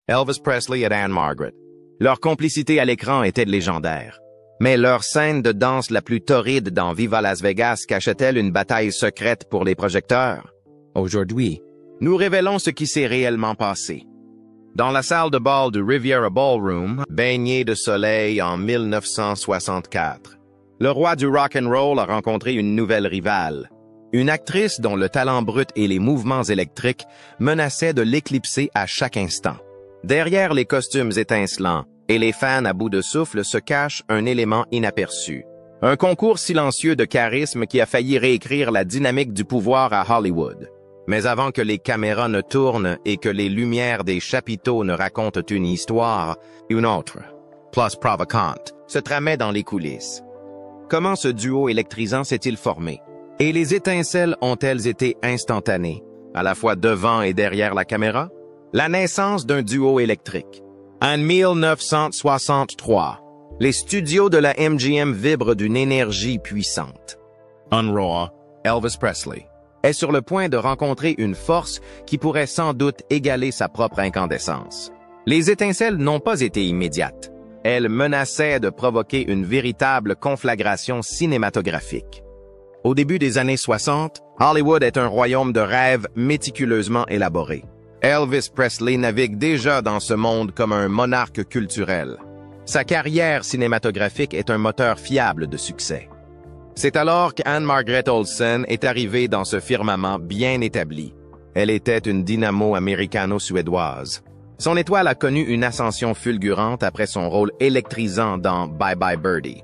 Elvis Presley et Anne Margaret. Leur complicité à l'écran était légendaire. Mais leur scène de danse la plus torride dans Viva Las Vegas cachait-elle une bataille secrète pour les projecteurs? Aujourd'hui, nous révélons ce qui s'est réellement passé. Dans la salle de bal du Riviera Ballroom, baignée de soleil en 1964, le roi du rock and roll a rencontré une nouvelle rivale. Une actrice dont le talent brut et les mouvements électriques menaçaient de l'éclipser à chaque instant. Derrière les costumes étincelants et les fans à bout de souffle se cache un élément inaperçu. Un concours silencieux de charisme qui a failli réécrire la dynamique du pouvoir à Hollywood. Mais avant que les caméras ne tournent et que les lumières des chapiteaux ne racontent une histoire, une autre, plus provocante, se tramait dans les coulisses. Comment ce duo électrisant s'est-il formé? Et les étincelles ont-elles été instantanées, à la fois devant et derrière la caméra? La naissance d'un duo électrique. En 1963, les studios de la MGM vibrent d'une énergie puissante. Raw, Elvis Presley, est sur le point de rencontrer une force qui pourrait sans doute égaler sa propre incandescence. Les étincelles n'ont pas été immédiates. Elles menaçaient de provoquer une véritable conflagration cinématographique. Au début des années 60, Hollywood est un royaume de rêves méticuleusement élaborés. Elvis Presley navigue déjà dans ce monde comme un monarque culturel. Sa carrière cinématographique est un moteur fiable de succès. C'est alors qu'Anne Margaret Olsen est arrivée dans ce firmament bien établi. Elle était une dynamo américano-suédoise. Son étoile a connu une ascension fulgurante après son rôle électrisant dans Bye Bye Birdie.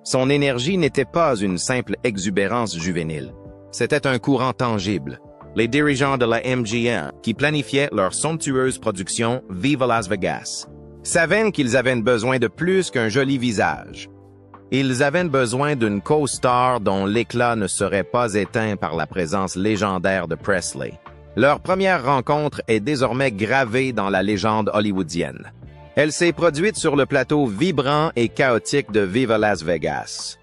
Son énergie n'était pas une simple exubérance juvénile. C'était un courant tangible. Les dirigeants de la MGM, qui planifiaient leur somptueuse production Viva Las Vegas, savaient qu'ils avaient besoin de plus qu'un joli visage. Ils avaient besoin d'une co-star dont l'éclat ne serait pas éteint par la présence légendaire de Presley. Leur première rencontre est désormais gravée dans la légende hollywoodienne. Elle s'est produite sur le plateau vibrant et chaotique de Viva Las Vegas.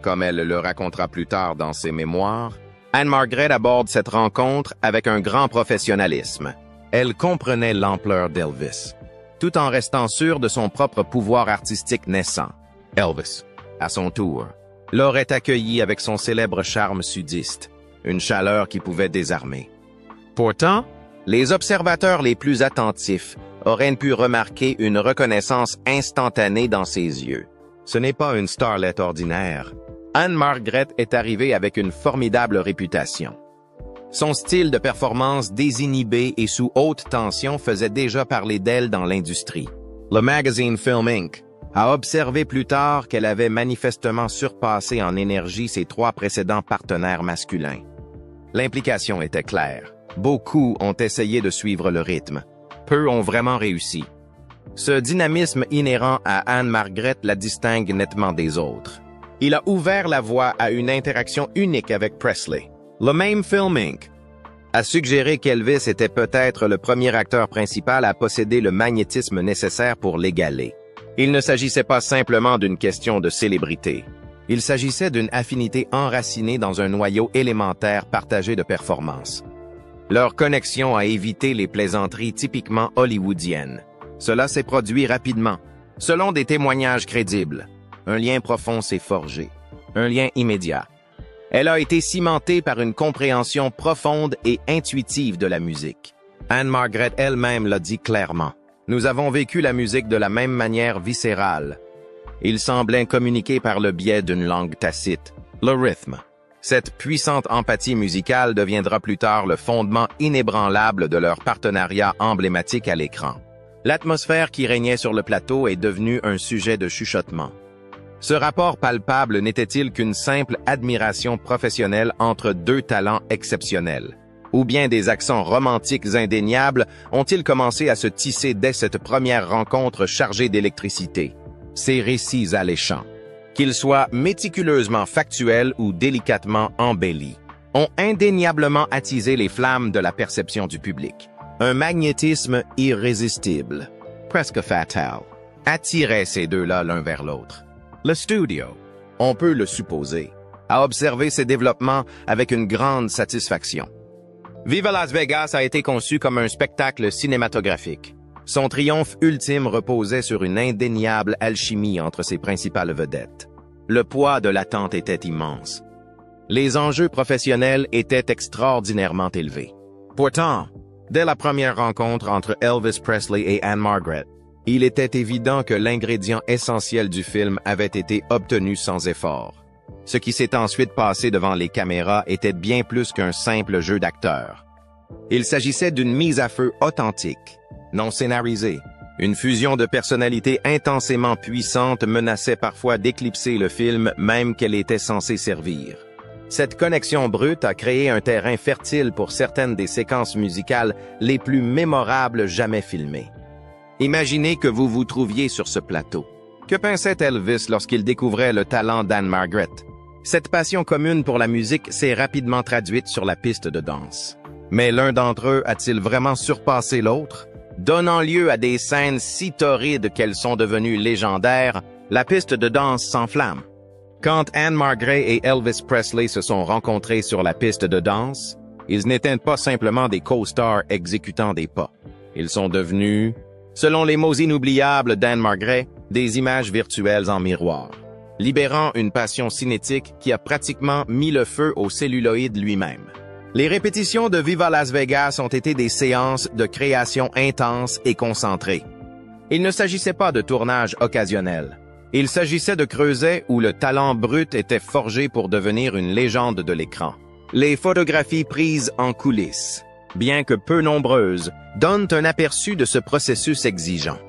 Comme elle le racontera plus tard dans ses mémoires, Anne Margaret aborde cette rencontre avec un grand professionnalisme. Elle comprenait l'ampleur d'Elvis, tout en restant sûre de son propre pouvoir artistique naissant. Elvis, à son tour, l'aurait accueilli avec son célèbre charme sudiste, une chaleur qui pouvait désarmer. Pourtant, les observateurs les plus attentifs auraient pu remarquer une reconnaissance instantanée dans ses yeux. Ce n'est pas une starlette ordinaire. Anne Margaret est arrivée avec une formidable réputation. Son style de performance désinhibé et sous haute tension faisait déjà parler d'elle dans l'industrie. Le magazine Film Inc. a observé plus tard qu'elle avait manifestement surpassé en énergie ses trois précédents partenaires masculins. L'implication était claire. Beaucoup ont essayé de suivre le rythme. Peu ont vraiment réussi. Ce dynamisme inhérent à Anne Margaret la distingue nettement des autres. Il a ouvert la voie à une interaction unique avec Presley. Le même Film Inc. a suggéré qu'Elvis était peut-être le premier acteur principal à posséder le magnétisme nécessaire pour l'égaler. Il ne s'agissait pas simplement d'une question de célébrité. Il s'agissait d'une affinité enracinée dans un noyau élémentaire partagé de performance. Leur connexion a évité les plaisanteries typiquement hollywoodiennes. Cela s'est produit rapidement, selon des témoignages crédibles. Un lien profond s'est forgé, un lien immédiat. Elle a été cimentée par une compréhension profonde et intuitive de la musique. Anne Margaret elle-même l'a dit clairement. Nous avons vécu la musique de la même manière viscérale. Il semblait communiquer par le biais d'une langue tacite, le rythme. Cette puissante empathie musicale deviendra plus tard le fondement inébranlable de leur partenariat emblématique à l'écran. L'atmosphère qui régnait sur le plateau est devenue un sujet de chuchotement. Ce rapport palpable n'était-il qu'une simple admiration professionnelle entre deux talents exceptionnels? Ou bien des accents romantiques indéniables ont-ils commencé à se tisser dès cette première rencontre chargée d'électricité? Ces récits alléchants, qu'ils soient méticuleusement factuels ou délicatement embellis, ont indéniablement attisé les flammes de la perception du public. Un magnétisme irrésistible, presque fatal, attirait ces deux-là l'un vers l'autre. Le studio, on peut le supposer, a observé ces développements avec une grande satisfaction. Viva Las Vegas a été conçu comme un spectacle cinématographique. Son triomphe ultime reposait sur une indéniable alchimie entre ses principales vedettes. Le poids de l'attente était immense. Les enjeux professionnels étaient extraordinairement élevés. Pourtant, dès la première rencontre entre Elvis Presley et Ann-Margret, il était évident que l'ingrédient essentiel du film avait été obtenu sans effort. Ce qui s'est ensuite passé devant les caméras était bien plus qu'un simple jeu d'acteurs. Il s'agissait d'une mise à feu authentique, non scénarisée. Une fusion de personnalités intensément puissante menaçait parfois d'éclipser le film même qu'elle était censée servir. Cette connexion brute a créé un terrain fertile pour certaines des séquences musicales les plus mémorables jamais filmées. Imaginez que vous vous trouviez sur ce plateau. Que pensait Elvis lorsqu'il découvrait le talent d'Ann-Margret? Cette passion commune pour la musique s'est rapidement traduite sur la piste de danse. Mais l'un d'entre eux a-t-il vraiment surpassé l'autre? Donnant lieu à des scènes si torrides qu'elles sont devenues légendaires, la piste de danse s'enflamme. Quand Ann-Margret et Elvis Presley se sont rencontrés sur la piste de danse, ils n'étaient pas simplement des co-stars exécutant des pas. Ils sont devenus, selon les mots inoubliables d'Ann-Margret, des images virtuelles en miroir, libérant une passion cinétique qui a pratiquement mis le feu au celluloïd lui-même. Les répétitions de Viva Las Vegas ont été des séances de création intenses et concentrées. Il ne s'agissait pas de tournage occasionnel. Il s'agissait de creusets où le talent brut était forgé pour devenir une légende de l'écran. Les photographies prises en coulisses, bien que peu nombreuses, donnent un aperçu de ce processus exigeant.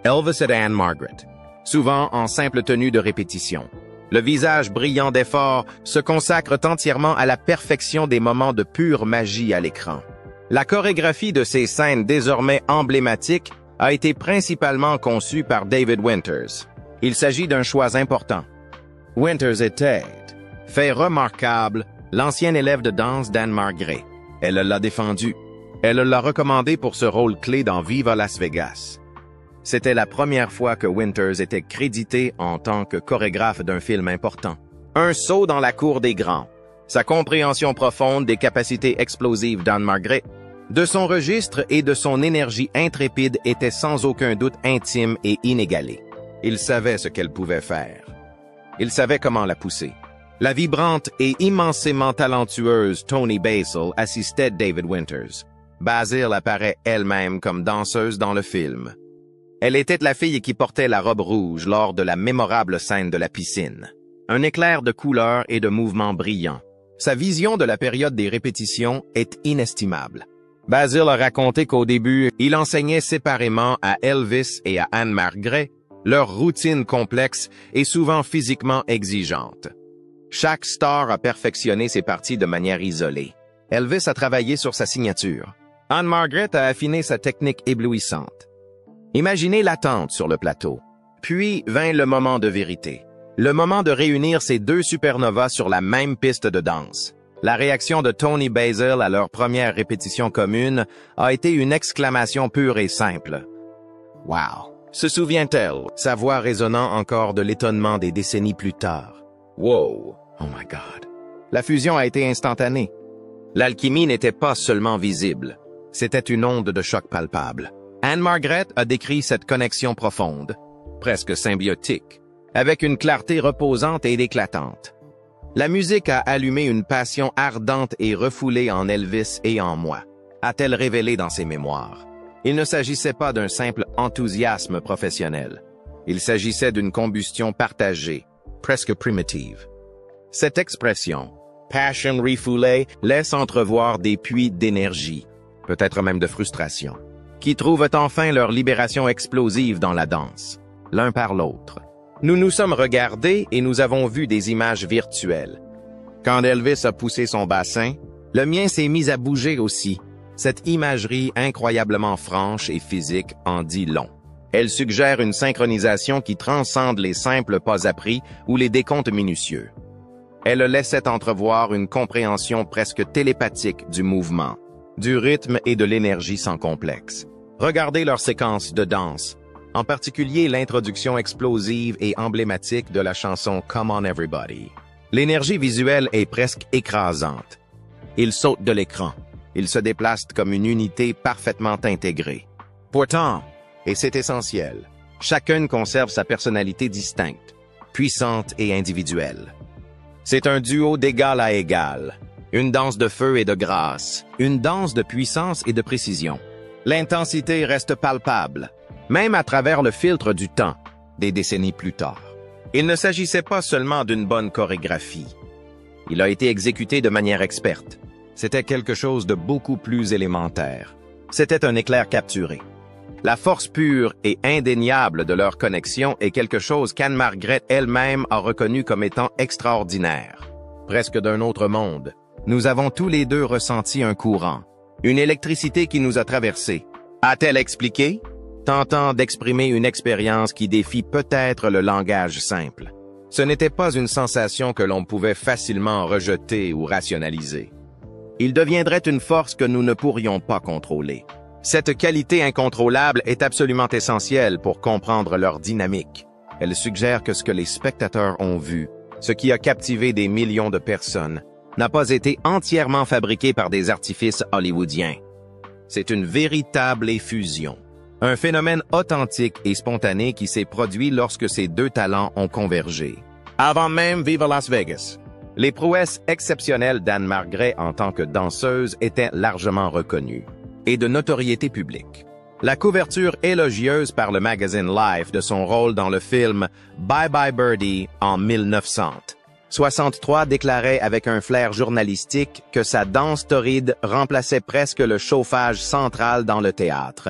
Elvis et Ann-Margret, souvent en simple tenue de répétition. Le visage brillant d'effort se consacre entièrement à la perfection des moments de pure magie à l'écran. La chorégraphie de ces scènes désormais emblématiques a été principalement conçue par David Winters. Il s'agit d'un choix important. Winters était, fait remarquable, l'ancien élève de danse d'Ann-Margret. Elle l'a défendu. Elle l'a recommandé pour ce rôle clé dans Viva Las Vegas. C'était la première fois que Winters était crédité en tant que chorégraphe d'un film important. Un saut dans la cour des grands. Sa compréhension profonde des capacités explosives d'Ann-Margret, de son registre et de son énergie intrépide était sans aucun doute intime et inégalée. Il savait ce qu'elle pouvait faire. Il savait comment la pousser. La vibrante et immensément talentueuse Toni Basil assistait David Winters. Basil apparaît elle-même comme danseuse dans le film. Elle était la fille qui portait la robe rouge lors de la mémorable scène de la piscine. Un éclair de couleurs et de mouvements brillants. Sa vision de la période des répétitions est inestimable. Basil a raconté qu'au début, il enseignait séparément à Elvis et à Ann-Margret leur routine complexe et souvent physiquement exigeante. Chaque star a perfectionné ses parties de manière isolée. Elvis a travaillé sur sa signature. Ann-Margret a affiné sa technique éblouissante. Imaginez l'attente sur le plateau. Puis vint le moment de vérité. Le moment de réunir ces deux supernovas sur la même piste de danse. La réaction de Toni Basil à leur première répétition commune a été une exclamation pure et simple. « Wow !» Se souvient-elle, sa voix résonnant encore de l'étonnement des décennies plus tard. « Wow! Oh my God! » La fusion a été instantanée. L'alchimie n'était pas seulement visible. C'était une onde de choc palpable. Ann-Margret a décrit cette connexion profonde, presque symbiotique, avec une clarté reposante et éclatante. La musique a allumé une passion ardente et refoulée en Elvis et en moi, a-t-elle révélé dans ses mémoires. Il ne s'agissait pas d'un simple enthousiasme professionnel. Il s'agissait d'une combustion partagée, presque primitive. Cette expression, passion refoulée, laisse entrevoir des puits d'énergie, peut-être même de frustration, qui trouvent enfin leur libération explosive dans la danse, l'un par l'autre. Nous nous sommes regardés et nous avons vu des images virtuelles. Quand Elvis a poussé son bassin, le mien s'est mis à bouger aussi. Cette imagerie incroyablement franche et physique en dit long. Elle suggère une synchronisation qui transcende les simples pas appris ou les décomptes minutieux. Elle laissait entrevoir une compréhension presque télépathique du mouvement, du rythme et de l'énergie sans complexe. Regardez leur séquence de danse, en particulier l'introduction explosive et emblématique de la chanson Come On Everybody. L'énergie visuelle est presque écrasante. Ils sautent de l'écran. Ils se déplacent comme une unité parfaitement intégrée. Pourtant, et c'est essentiel, chacune conserve sa personnalité distincte, puissante et individuelle. C'est un duo d'égal à égal, une danse de feu et de grâce, une danse de puissance et de précision. L'intensité reste palpable, même à travers le filtre du temps, des décennies plus tard. Il ne s'agissait pas seulement d'une bonne chorégraphie. Il a été exécuté de manière experte. C'était quelque chose de beaucoup plus élémentaire. C'était un éclair capturé. La force pure et indéniable de leur connexion est quelque chose qu'Anne-Margrethe elle-même a reconnu comme étant extraordinaire. Presque d'un autre monde, nous avons tous les deux ressenti un courant, une électricité qui nous a traversés. A-t-elle expliqué? Tentant d'exprimer une expérience qui défie peut-être le langage simple. Ce n'était pas une sensation que l'on pouvait facilement rejeter ou rationaliser. Il deviendrait une force que nous ne pourrions pas contrôler. Cette qualité incontrôlable est absolument essentielle pour comprendre leur dynamique. Elle suggère que ce que les spectateurs ont vu, ce qui a captivé des millions de personnes, n'a pas été entièrement fabriqué par des artifices hollywoodiens. C'est une véritable effusion. Un phénomène authentique et spontané qui s'est produit lorsque ces deux talents ont convergé. Avant même Viva Las Vegas, les prouesses exceptionnelles d'Anne-Margrethe en tant que danseuse étaient largement reconnues et de notoriété publique. La couverture élogieuse par le magazine Life de son rôle dans le film Bye Bye Birdie en 1963 déclarait avec un flair journalistique que sa danse torride remplaçait presque le chauffage central dans le théâtre.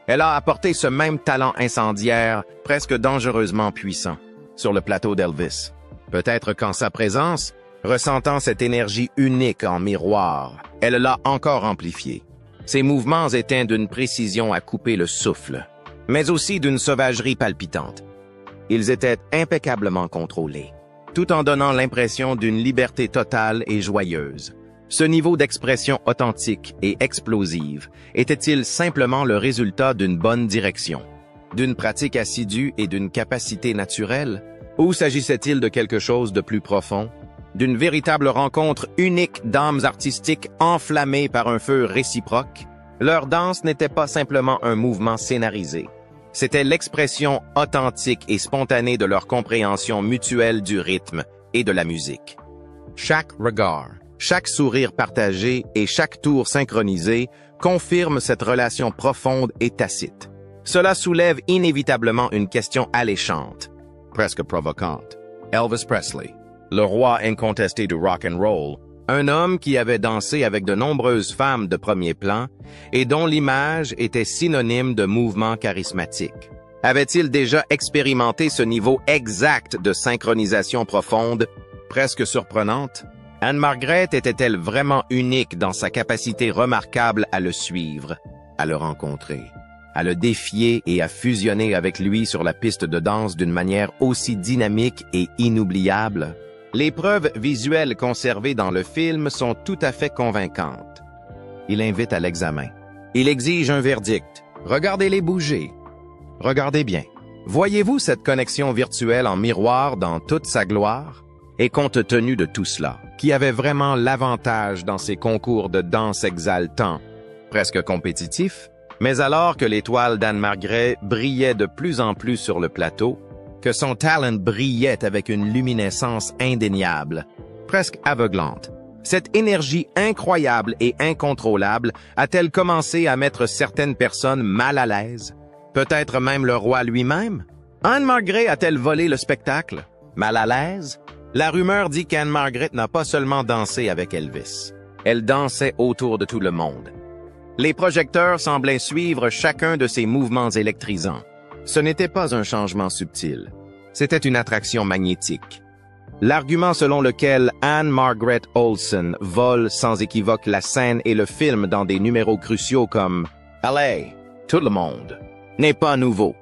Elle a apporté ce même talent incendiaire, presque dangereusement puissant, sur le plateau d'Elvis. Peut-être qu'en sa présence, ressentant cette énergie unique en miroir, elle l'a encore amplifiée. Ses mouvements étaient d'une précision à couper le souffle, mais aussi d'une sauvagerie palpitante. Ils étaient impeccablement contrôlés, tout en donnant l'impression d'une liberté totale et joyeuse. Ce niveau d'expression authentique et explosive était-il simplement le résultat d'une bonne direction, d'une pratique assidue et d'une capacité naturelle? Ou s'agissait-il de quelque chose de plus profond, d'une véritable rencontre unique d'âmes artistiques enflammées par un feu réciproque? Leur danse n'était pas simplement un mouvement scénarisé. C'était l'expression authentique et spontanée de leur compréhension mutuelle du rythme et de la musique. Chaque regard, chaque sourire partagé et chaque tour synchronisé confirment cette relation profonde et tacite. Cela soulève inévitablement une question alléchante, presque provocante. Elvis Presley, le roi incontesté du rock and roll, un homme qui avait dansé avec de nombreuses femmes de premier plan et dont l'image était synonyme de mouvement charismatique. Avait-il déjà expérimenté ce niveau exact de synchronisation profonde, presque surprenante? Anne-Margrethe était-elle vraiment unique dans sa capacité remarquable à le suivre, à le rencontrer, à le défier et à fusionner avec lui sur la piste de danse d'une manière aussi dynamique et inoubliable? Les preuves visuelles conservées dans le film sont tout à fait convaincantes. Il invite à l'examen. Il exige un verdict. Regardez-les bouger. Regardez bien. Voyez-vous cette connexion virtuelle en miroir dans toute sa gloire? Et compte tenu de tout cela, qui avait vraiment l'avantage dans ces concours de danse exaltants, presque compétitifs, mais alors que l'étoile d'Anne-Margrethe brillait de plus en plus sur le plateau, que son talent brillait avec une luminescence indéniable, presque aveuglante. Cette énergie incroyable et incontrôlable a-t-elle commencé à mettre certaines personnes mal à l'aise? Peut-être même le roi lui-même? Anne-Margrethe a-t-elle volé le spectacle? Mal à l'aise? La rumeur dit qu'Anne-Margrethe n'a pas seulement dansé avec Elvis. Elle dansait autour de tout le monde. Les projecteurs semblaient suivre chacun de ses mouvements électrisants. Ce n'était pas un changement subtil. C'était une attraction magnétique. L'argument selon lequel Anne-Margrethe Olsen vole sans équivoque la scène et le film dans des numéros cruciaux comme « Allez, tout le monde » n'est pas nouveau.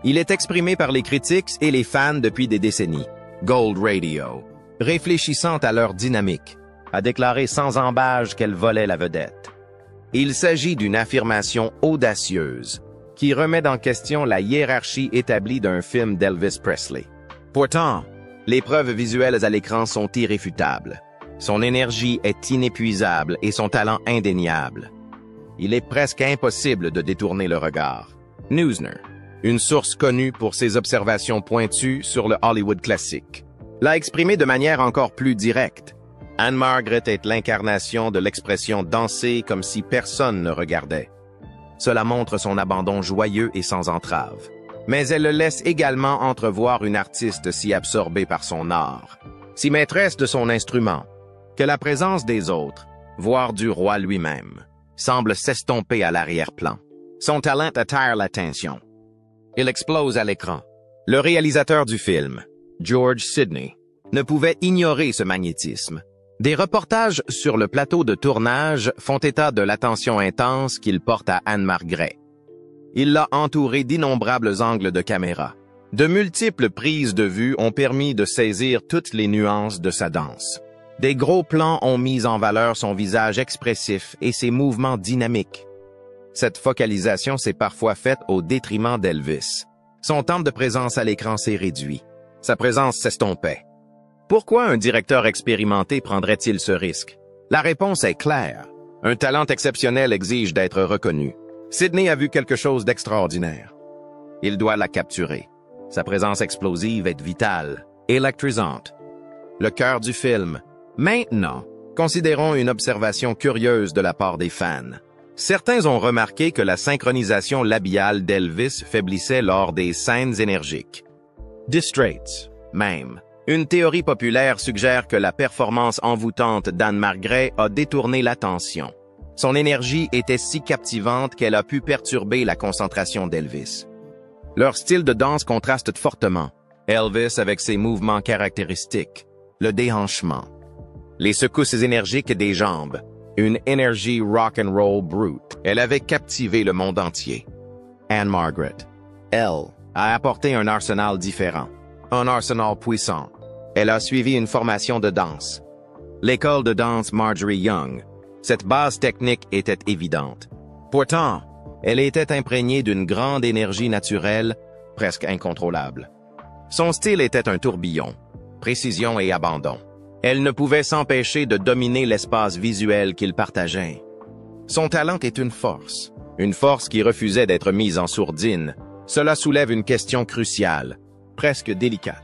Il est exprimé par les critiques et les fans depuis des décennies. Gold Radio, réfléchissant à leur dynamique, a déclaré sans embâche qu'elle volait la vedette. Il s'agit d'une affirmation audacieuse qui remet en question la hiérarchie établie d'un film d'Elvis Presley. Pourtant, les preuves visuelles à l'écran sont irréfutables. Son énergie est inépuisable et son talent indéniable. Il est presque impossible de détourner le regard. Neusner, une source connue pour ses observations pointues sur le Hollywood classique, l'a exprimé de manière encore plus directe. Ann-Margret est l'incarnation de l'expression danser comme si personne ne regardait. Cela montre son abandon joyeux et sans entrave. Mais elle le laisse également entrevoir une artiste si absorbée par son art, si maîtresse de son instrument, que la présence des autres, voire du roi lui-même, semble s'estomper à l'arrière-plan. Son talent attire l'attention. Il explose à l'écran. Le réalisateur du film, George Sidney, ne pouvait ignorer ce magnétisme. Des reportages sur le plateau de tournage font état de l'attention intense qu'il porte à Ann-Margret. Il l'a entourée d'innombrables angles de caméra. De multiples prises de vue ont permis de saisir toutes les nuances de sa danse. Des gros plans ont mis en valeur son visage expressif et ses mouvements dynamiques. Cette focalisation s'est parfois faite au détriment d'Elvis. Son temps de présence à l'écran s'est réduit. Sa présence s'estompait. Pourquoi un directeur expérimenté prendrait-il ce risque? La réponse est claire. Un talent exceptionnel exige d'être reconnu. Sidney a vu quelque chose d'extraordinaire. Il doit la capturer. Sa présence explosive est vitale, électrisante. Le cœur du film. Maintenant, considérons une observation curieuse de la part des fans. Certains ont remarqué que la synchronisation labiale d'Elvis faiblissait lors des scènes énergiques. Distraits, même. Une théorie populaire suggère que la performance envoûtante d'Ann-Margret a détourné l'attention. Son énergie était si captivante qu'elle a pu perturber la concentration d'Elvis. Leur style de danse contraste fortement. Elvis avec ses mouvements caractéristiques, le déhanchement, les secousses énergiques des jambes, une énergie rock and roll brute. Elle avait captivé le monde entier. Ann-Margret, elle, a apporté un arsenal différent. Un arsenal puissant. Elle a suivi une formation de danse. L'école de danse Marjorie Young. Cette base technique était évidente. Pourtant, elle était imprégnée d'une grande énergie naturelle, presque incontrôlable. Son style était un tourbillon, précision et abandon. Elle ne pouvait s'empêcher de dominer l'espace visuel qu'il partageait. Son talent est une force qui refusait d'être mise en sourdine. Cela soulève une question cruciale, presque délicate.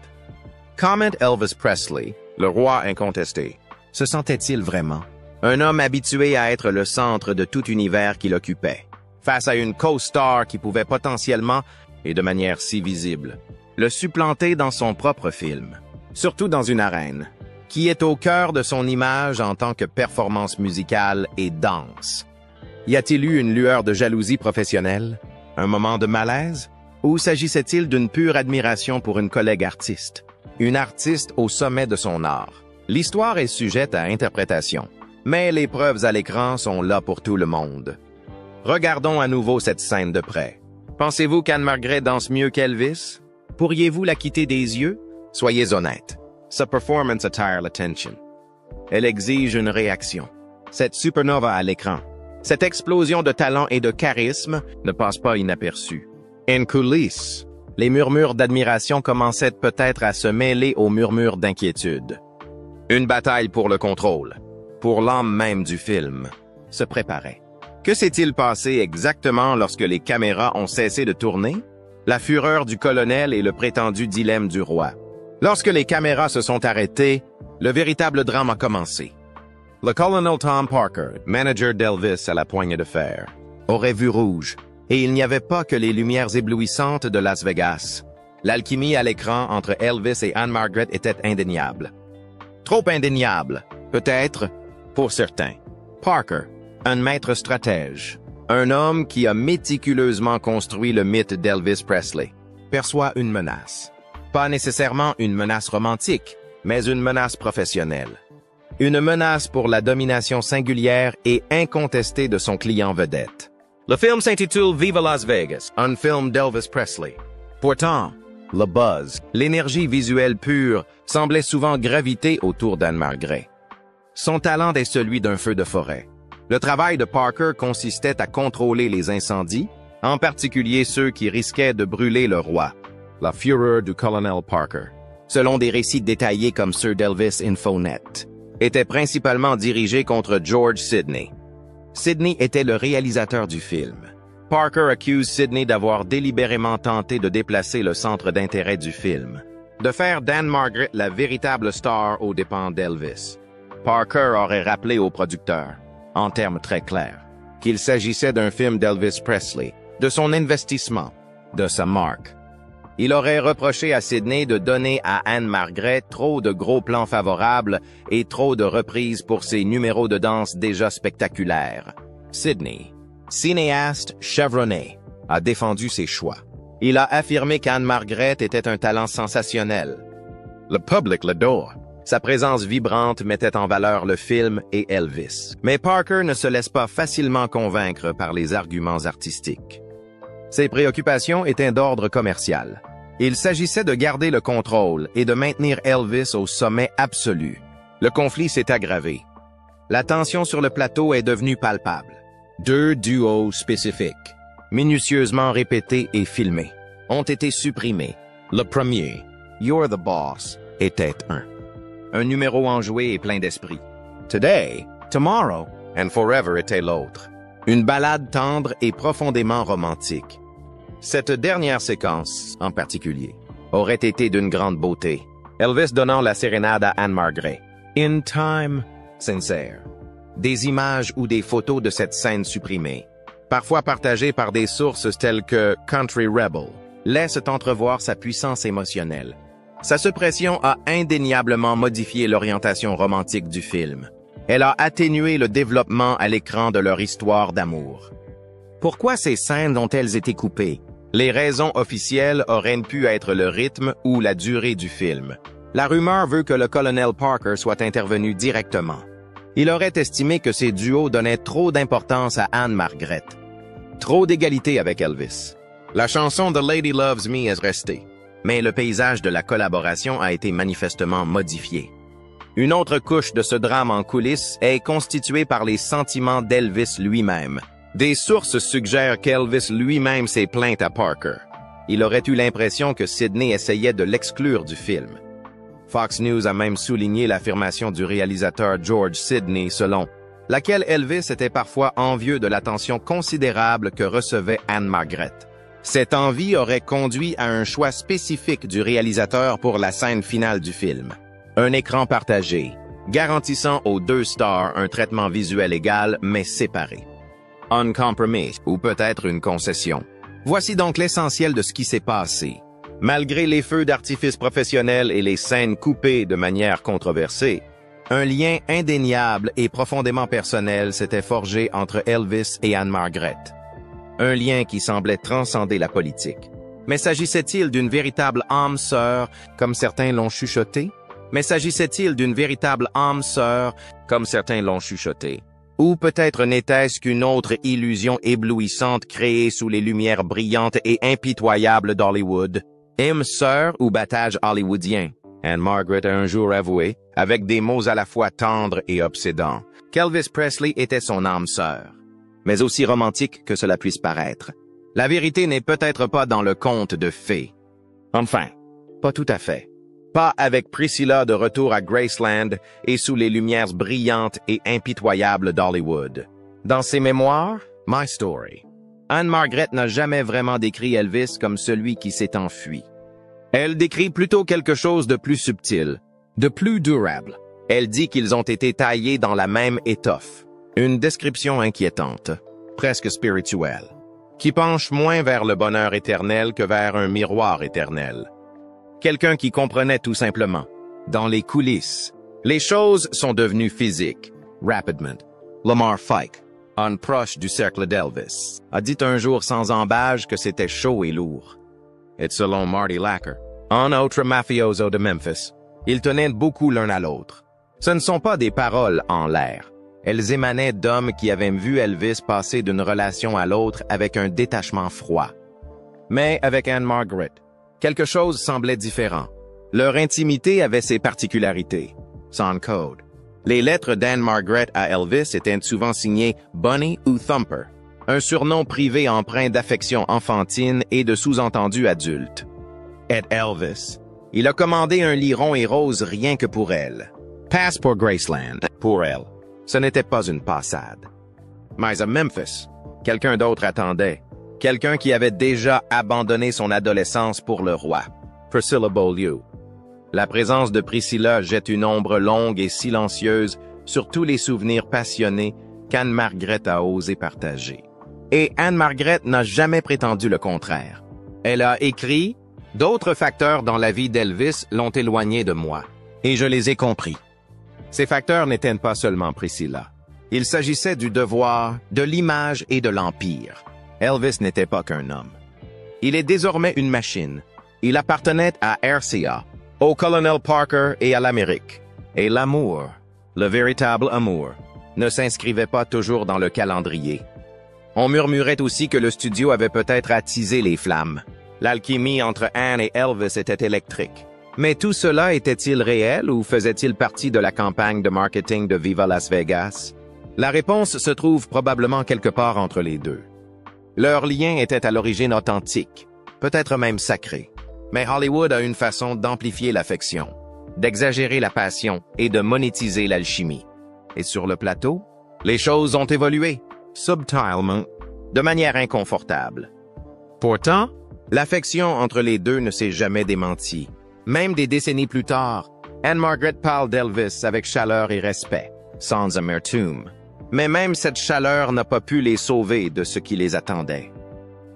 Comment Elvis Presley, le roi incontesté, se sentait-il vraiment? Un homme habitué à être le centre de tout univers qu'il occupait, face à une co-star qui pouvait potentiellement, et de manière si visible, le supplanter dans son propre film, surtout dans une arène, qui est au cœur de son image en tant que performance musicale et danse. Y a-t-il eu une lueur de jalousie professionnelle? Un moment de malaise? Ou s'agissait-il d'une pure admiration pour une collègue artiste? Une artiste au sommet de son art. L'histoire est sujette à interprétation, mais les preuves à l'écran sont là pour tout le monde. Regardons à nouveau cette scène de près. Pensez-vous qu'Ann-Margret danse mieux qu'Elvis? Pourriez-vous la quitter des yeux? Soyez honnête. Sa performance attire l'attention. Elle exige une réaction. Cette supernova à l'écran, cette explosion de talent et de charisme ne passe pas inaperçue. En coulisses, les murmures d'admiration commençaient peut-être à se mêler aux murmures d'inquiétude. Une bataille pour le contrôle, pour l'âme même du film, se préparait. Que s'est-il passé exactement lorsque les caméras ont cessé de tourner? La fureur du colonel et le prétendu dilemme du roi. Lorsque les caméras se sont arrêtées, le véritable drame a commencé. Le colonel Tom Parker, manager d'Elvis à la poignée de fer, aurait vu rouge, et il n'y avait pas que les lumières éblouissantes de Las Vegas. L'alchimie à l'écran entre Elvis et Ann-Margret était indéniable. Trop indéniable, peut-être, pour certains. Parker, un maître stratège, un homme qui a méticuleusement construit le mythe d'Elvis Presley, perçoit une menace. Pas nécessairement une menace romantique, mais une menace professionnelle. Une menace pour la domination singulière et incontestée de son client vedette. Le film s'intitule Viva Las Vegas, un film d'Elvis Presley. Pourtant, le buzz, l'énergie visuelle pure, semblait souvent graviter autour d'Ann-Margret. Son talent est celui d'un feu de forêt. Le travail de Parker consistait à contrôler les incendies, en particulier ceux qui risquaient de brûler le roi. La fureur du colonel Parker, selon des récits détaillés comme ceux d'Elvis Infonet, était principalement dirigée contre George Sidney. Sidney était le réalisateur du film. Parker accuse Sidney d'avoir délibérément tenté de déplacer le centre d'intérêt du film, de faire Ann-Margret la véritable star aux dépens d'Elvis. Parker aurait rappelé au producteur, en termes très clairs, qu'il s'agissait d'un film d'Elvis Presley, de son investissement, de sa marque. Il aurait reproché à Sidney de donner à Ann-Margret trop de gros plans favorables et trop de reprises pour ses numéros de danse déjà spectaculaires. Sidney, cinéaste chevronné, a défendu ses choix. Il a affirmé qu'Ann-Margret était un talent sensationnel. Le public l'adore. Sa présence vibrante mettait en valeur le film et Elvis. Mais Parker ne se laisse pas facilement convaincre par les arguments artistiques. Ses préoccupations étaient d'ordre commercial. Il s'agissait de garder le contrôle et de maintenir Elvis au sommet absolu. Le conflit s'est aggravé. La tension sur le plateau est devenue palpable. Deux duos spécifiques, minutieusement répétés et filmés, ont été supprimés. Le premier, You're the Boss, était un numéro enjoué et plein d'esprit. Today, Tomorrow and Forever était l'autre. Une ballade tendre et profondément romantique. Cette dernière séquence, en particulier, aurait été d'une grande beauté. Elvis donnant la sérénade à Ann-Margret. In time, sincère. Des images ou des photos de cette scène supprimée, parfois partagées par des sources telles que Country Rebel, laissent entrevoir sa puissance émotionnelle. Sa suppression a indéniablement modifié l'orientation romantique du film. Elle a atténué le développement à l'écran de leur histoire d'amour. Pourquoi ces scènes ont-elles été coupées? Les raisons officielles auraient pu être le rythme ou la durée du film. La rumeur veut que le colonel Parker soit intervenu directement. Il aurait estimé que ces duos donnaient trop d'importance à Ann-Margret. Trop d'égalité avec Elvis. La chanson The Lady Loves Me est restée, mais le paysage de la collaboration a été manifestement modifié. Une autre couche de ce drame en coulisses est constituée par les sentiments d'Elvis lui-même. Des sources suggèrent qu'Elvis lui-même s'est plaint à Parker. Il aurait eu l'impression que Sidney essayait de l'exclure du film. Fox News a même souligné l'affirmation du réalisateur George Sidney selon laquelle Elvis était parfois envieux de l'attention considérable que recevait Ann-Margret. Cette envie aurait conduit à un choix spécifique du réalisateur pour la scène finale du film. Un écran partagé, garantissant aux deux stars un traitement visuel égal mais séparé. Un compromis, ou peut-être une concession. Voici donc l'essentiel de ce qui s'est passé. Malgré les feux d'artifice professionnels et les scènes coupées de manière controversée, un lien indéniable et profondément personnel s'était forgé entre Elvis et Ann-Margret. Un lien qui semblait transcender la politique. Mais s'agissait-il d'une véritable âme sœur, comme certains l'ont chuchoté? Ou peut-être n'était-ce qu'une autre illusion éblouissante créée sous les lumières brillantes et impitoyables d'Hollywood? Âme sœur ou battage hollywoodien? Ann-Margret a un jour avoué, avec des mots à la fois tendres et obsédants, qu'Elvis Presley était son âme sœur. Mais aussi romantique que cela puisse paraître. La vérité n'est peut-être pas dans le conte de fées. Enfin, pas tout à fait. Pas avec Priscilla de retour à Graceland et sous les lumières brillantes et impitoyables d'Hollywood. Dans ses mémoires, My Story, Ann-Margret n'a jamais vraiment décrit Elvis comme celui qui s'est enfui. Elle décrit plutôt quelque chose de plus subtil, de plus durable. Elle dit qu'ils ont été taillés dans la même étoffe. Une description inquiétante, presque spirituelle, qui penche moins vers le bonheur éternel que vers un miroir éternel. Quelqu'un qui comprenait tout simplement. Dans les coulisses, les choses sont devenues physiques. Rapidement. Lamar Fike, un proche du cercle d'Elvis, a dit un jour sans embâche que c'était chaud et lourd. Et selon Marty Lacker, un autre mafioso de Memphis, ils tenaient beaucoup l'un à l'autre. Ce ne sont pas des paroles en l'air. Elles émanaient d'hommes qui avaient vu Elvis passer d'une relation à l'autre avec un détachement froid. Mais avec Ann-Margret, quelque chose semblait différent. Leur intimité avait ses particularités. Sans code. Les lettres d'Ann-Margret à Elvis étaient souvent signées Bunny ou Thumper, un surnom privé empreint d'affection enfantine et de sous-entendus adultes. Et Elvis, il a commandé un lit rond et rose rien que pour elle. Passe pour Graceland, pour elle. Ce n'était pas une passade. Mais à Memphis, quelqu'un d'autre attendait. Quelqu'un qui avait déjà abandonné son adolescence pour le roi, Priscilla Beaulieu. La présence de Priscilla jette une ombre longue et silencieuse sur tous les souvenirs passionnés qu'Anne-Margret a osé partager. Et Anne-Margret n'a jamais prétendu le contraire. Elle a écrit « D'autres facteurs dans la vie d'Elvis l'ont éloigné de moi, et je les ai compris. » Ces facteurs n'étaient pas seulement Priscilla. Il s'agissait du devoir, de l'image et de l'empire. Elvis n'était pas qu'un homme. Il est désormais une machine. Il appartenait à RCA, au colonel Parker et à l'Amérique. Et l'amour, le véritable amour, ne s'inscrivait pas toujours dans le calendrier. On murmurait aussi que le studio avait peut-être attisé les flammes. L'alchimie entre Anne et Elvis était électrique. Mais tout cela était-il réel ou faisait-il partie de la campagne de marketing de Viva Las Vegas? La réponse se trouve probablement quelque part entre les deux. Leur lien était à l'origine authentique, peut-être même sacré. Mais Hollywood a une façon d'amplifier l'affection, d'exagérer la passion et de monétiser l'alchimie. Et sur le plateau, les choses ont évolué, subtilement, de manière inconfortable. Pourtant, l'affection entre les deux ne s'est jamais démentie. Même des décennies plus tard, Anne-Margret parle d'Elvis avec chaleur et respect, sans amertume. Mais même cette chaleur n'a pas pu les sauver de ce qui les attendait.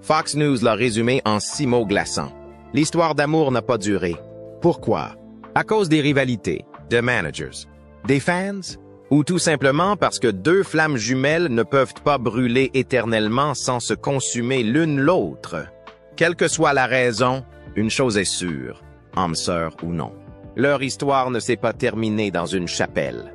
Fox News l'a résumé en 6 mots glaçants. L'histoire d'amour n'a pas duré. Pourquoi? À cause des rivalités, de managers, des fans, ou tout simplement parce que 2 flammes jumelles ne peuvent pas brûler éternellement sans se consumer l'une l'autre. Quelle que soit la raison, une chose est sûre, âme sœur ou non. Leur histoire ne s'est pas terminée dans une chapelle.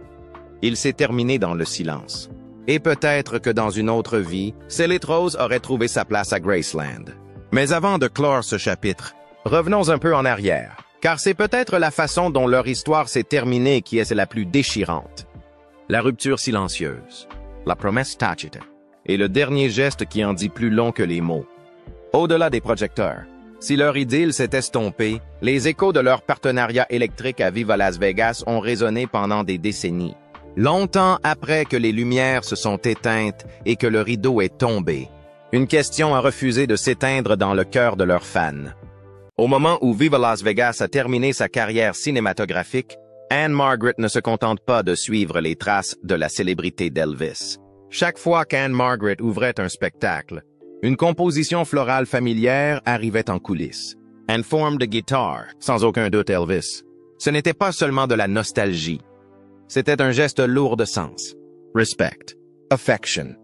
Il s'est terminé dans le silence. Et peut-être que dans une autre vie, Celie Rose aurait trouvé sa place à Graceland. Mais avant de clore ce chapitre, revenons un peu en arrière, car c'est peut-être la façon dont leur histoire s'est terminée qui est la plus déchirante. La rupture silencieuse, la promesse tacite, et le dernier geste qui en dit plus long que les mots. Au-delà des projecteurs, si leur idylle s'est estompée, les échos de leur partenariat électrique à Viva Las Vegas ont résonné pendant des décennies. Longtemps après que les lumières se sont éteintes et que le rideau est tombé, une question a refusé de s'éteindre dans le cœur de leurs fans. Au moment où Viva Las Vegas a terminé sa carrière cinématographique, Anne-Margret ne se contente pas de suivre les traces de la célébrité d'Elvis. Chaque fois qu'Anne-Margret ouvrait un spectacle, une composition florale familière arrivait en coulisses. En forme de guitare, sans aucun doute Elvis. Ce n'était pas seulement de la nostalgie. C'était un geste lourd de sens. Respect. Affection.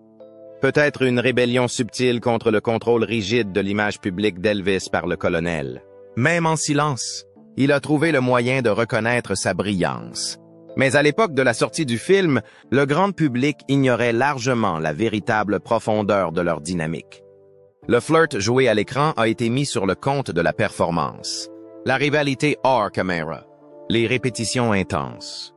Peut-être une rébellion subtile contre le contrôle rigide de l'image publique d'Elvis par le colonel. Même en silence, il a trouvé le moyen de reconnaître sa brillance. Mais à l'époque de la sortie du film, le grand public ignorait largement la véritable profondeur de leur dynamique. Le flirt joué à l'écran a été mis sur le compte de la performance. La rivalité hors caméra. Les répétitions intenses.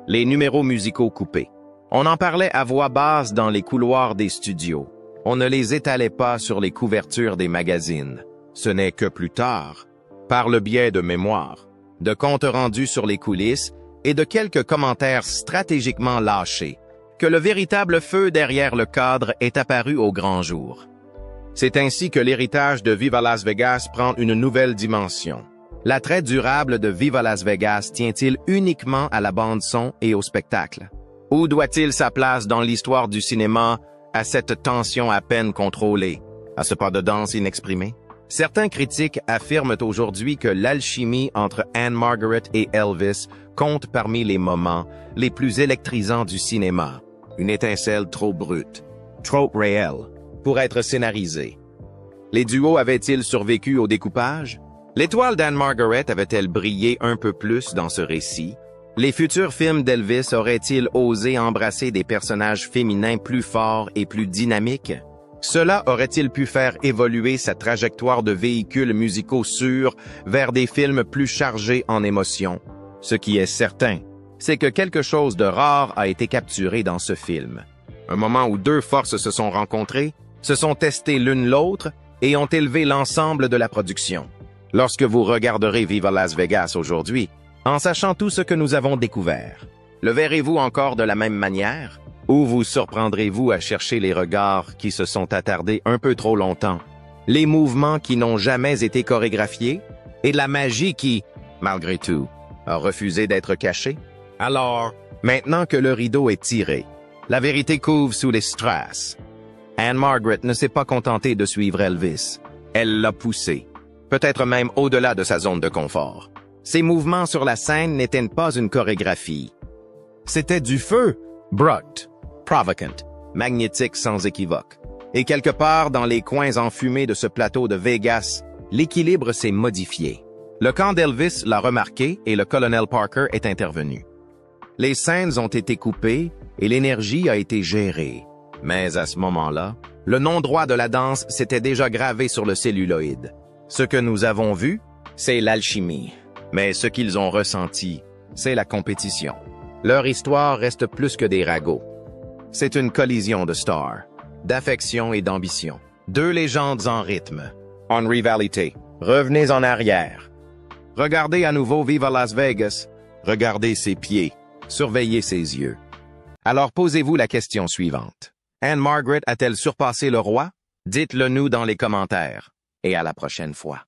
Les numéros musicaux coupés. On en parlait à voix basse dans les couloirs des studios. On ne les étalait pas sur les couvertures des magazines. Ce n'est que plus tard, par le biais de mémoires, de comptes rendus sur les coulisses et de quelques commentaires stratégiquement lâchés, que le véritable feu derrière le cadre est apparu au grand jour. C'est ainsi que l'héritage de Viva Las Vegas prend une nouvelle dimension. L'attrait durable de Viva Las Vegas tient-il uniquement à la bande-son et au spectacle? Où doit-il sa place dans l'histoire du cinéma, à cette tension à peine contrôlée, à ce pas de danse inexprimé? Certains critiques affirment aujourd'hui que l'alchimie entre Anne-Margret et Elvis compte parmi les moments les plus électrisants du cinéma. Une étincelle trop brute, trop réelle, pour être scénarisée. Les duos avaient-ils survécu au découpage? L'étoile d'Anne-Margret avait-elle brillé un peu plus dans ce récit? Les futurs films d'Elvis auraient-ils osé embrasser des personnages féminins plus forts et plus dynamiques? Cela aurait-il pu faire évoluer sa trajectoire de véhicules musicaux sûrs vers des films plus chargés en émotions? Ce qui est certain, c'est que quelque chose de rare a été capturé dans ce film. Un moment où 2 forces se sont rencontrées, se sont testées l'une l'autre et ont élevé l'ensemble de la production. Lorsque vous regarderez Viva Las Vegas aujourd'hui, en sachant tout ce que nous avons découvert, le verrez-vous encore de la même manière? Ou vous surprendrez-vous à chercher les regards qui se sont attardés un peu trop longtemps, les mouvements qui n'ont jamais été chorégraphiés, et la magie qui, malgré tout, a refusé d'être cachée? Alors, maintenant que le rideau est tiré, la vérité couvre sous les strass. Anne-Margaret ne s'est pas contentée de suivre Elvis. Elle l'a poussé, peut-être même au-delà de sa zone de confort. Ses mouvements sur la scène n'étaient pas une chorégraphie. C'était du feu, brut, provocant, magnétique sans équivoque. Et quelque part dans les coins enfumés de ce plateau de Vegas, l'équilibre s'est modifié. Le camp d'Elvis l'a remarqué et le colonel Parker est intervenu. Les scènes ont été coupées et l'énergie a été gérée. Mais à ce moment-là, le nom droit de la danse s'était déjà gravé sur le celluloïd. Ce que nous avons vu, c'est l'alchimie. Mais ce qu'ils ont ressenti, c'est la compétition. Leur histoire reste plus que des ragots. C'est une collision de stars, d'affection et d'ambition. Deux légendes en rythme, en rivalité. Revenez en arrière. Regardez à nouveau Viva Las Vegas. Regardez ses pieds. Surveillez ses yeux. Alors posez-vous la question suivante. Anne-Margaret a-t-elle surpassé le roi? Dites-le nous dans les commentaires. Et à la prochaine fois.